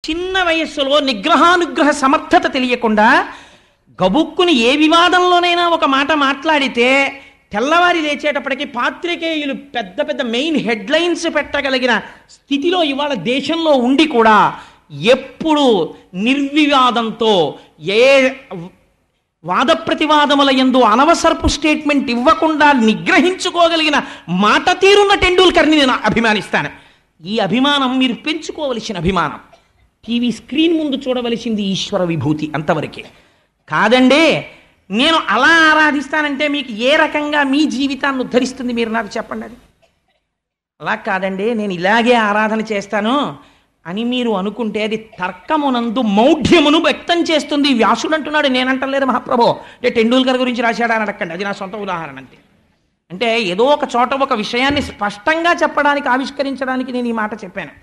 చిన్న వయస్సులో నిగ్రహానుగ్రహ సమర్థత తెలియకుండా గబుక్కుని ఏ వివాదంలోనైనా ఒక మాట మాట్లాడితే తెల్లవారి లేచేటప్పటికి పాత్రికేయులు పెద్ద పెద్ద మెయిన్ హెడ్లైన్స్ పెట్టగలిగిన స్థితిలో ఇవాళ దేశంలో ఉండి కూడా ఎప్పుడు నిర్వివాదంతో ఏ వాద ప్రతివాదముల యందు అనవసరపు స్టేట్మెంట్ ఇవ్వకుండా నిగ్రహించుకోగలిగిన మాట తీరున్న టెండూల్కర్ని నేను అభిమానిస్తాను. ఈ అభిమానం మీరు పెంచుకోవలసిన అభిమానం. టీవీ స్క్రీన్ ముందు చూడవలసింది ఈశ్వర విభూతి అంతవరకే. కాదండి నేను అలా ఆరాధిస్తానంటే మీకు ఏ రకంగా మీ జీవితాన్ని ఉద్ధరిస్తుంది మీరు నాకు చెప్పండి. అది అలా కాదండి నేను ఇలాగే ఆరాధన చేస్తాను అని మీరు అనుకుంటే అది తర్కమునందు మౌఢ్యమును వ్యక్తం చేస్తుంది. వ్యాసుడు అంటున్నాడు, నేనంటలేదు మహాప్రభో. అంటే టెండూల్కర్ గురించి రాశాడా అని అడగండి, అది నా సొంత ఉదాహరణ అంతే. అంటే ఏదో ఒక చోట ఒక విషయాన్ని స్పష్టంగా చెప్పడానికి ఆవిష్కరించడానికి నేను ఈ మాట చెప్పాను.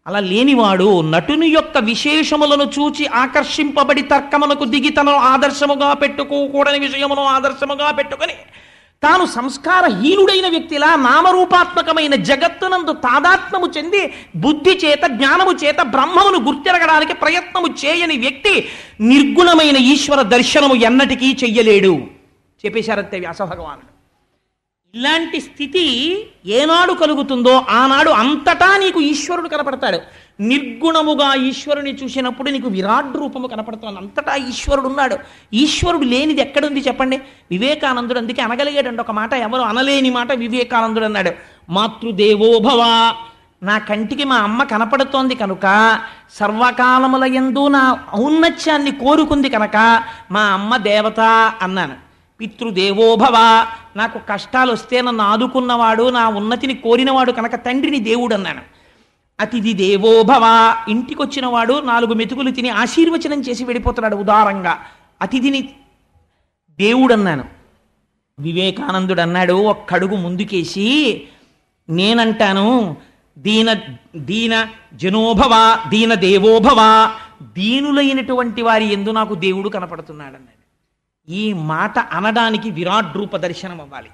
అలా లేనివాడు నటుని యొక్క విశేషములను చూచి ఆకర్షింపబడి తర్కమునకు దిగి తనను ఆదర్శముగా పెట్టుకోకూడని విషయమును ఆదర్శముగా పెట్టుకొని తాను సంస్కారహీనుడైన వ్యక్తిలా నామరూపాత్మకమైన జగత్తునందు తాదాత్మ్యము చెంది బుద్ధి చేత జ్ఞానము చేత బ్రహ్మమును గుర్తిరగడానికి ప్రయత్నము చేయని వ్యక్తి నిర్గుణమైన ఈశ్వర దర్శనము ఎన్నటికీ చెయ్యలేడు చెప్పేశారంతే వ్యాస భగవానుడు. ఇలాంటి స్థితి ఏనాడు కలుగుతుందో ఆనాడు అంతటా నీకు ఈశ్వరుడు కనపడతాడు. నిర్గుణముగా ఈశ్వరుని చూసినప్పుడు నీకు విరాట్ రూపము కనపడుతుంది. అంతటా ఈశ్వరుడు ఉన్నాడు. ఈశ్వరుడు లేనిది ఎక్కడుంది చెప్పండి? వివేకానందుడు అందుకే అనగలిగాడండి ఒక మాట, ఎవరు అనలేని మాట వివేకానందుడు అన్నాడు, మాతృదేవోభవ. నా కంటికి మా అమ్మ కనపడుతోంది కనుక సర్వకాలముల యందు నా ఔన్నత్యాన్ని కోరుకుంది కనుక మా అమ్మ దేవత అన్నాను. పితృదేవోభవ, నాకు కష్టాలు వస్తే నన్ను ఆదుకున్నవాడు నా ఉన్నతిని కోరినవాడు కనుక తండ్రిని దేవుడు అన్నాను. అతిథి దేవోభవ, ఇంటికి వచ్చినవాడు 4 మెతుకులు తిని ఆశీర్వచనం చేసి వెళ్ళిపోతున్నాడు ఉదారంగా, అతిథిని దేవుడు అన్నాను. వివేకానందుడు అన్నాడు ఒక్కడుగు ముందుకేసి, నేనంటాను దీన దీన జనోభవ దీన దేవోభవ, దీనులైనటువంటి వారి యందు నాకు దేవుడు కనపడుతున్నాడు అన్నాడు. ఈ మాట అనడానికి విరాట్ రూప దర్శనం అవ్వాలి.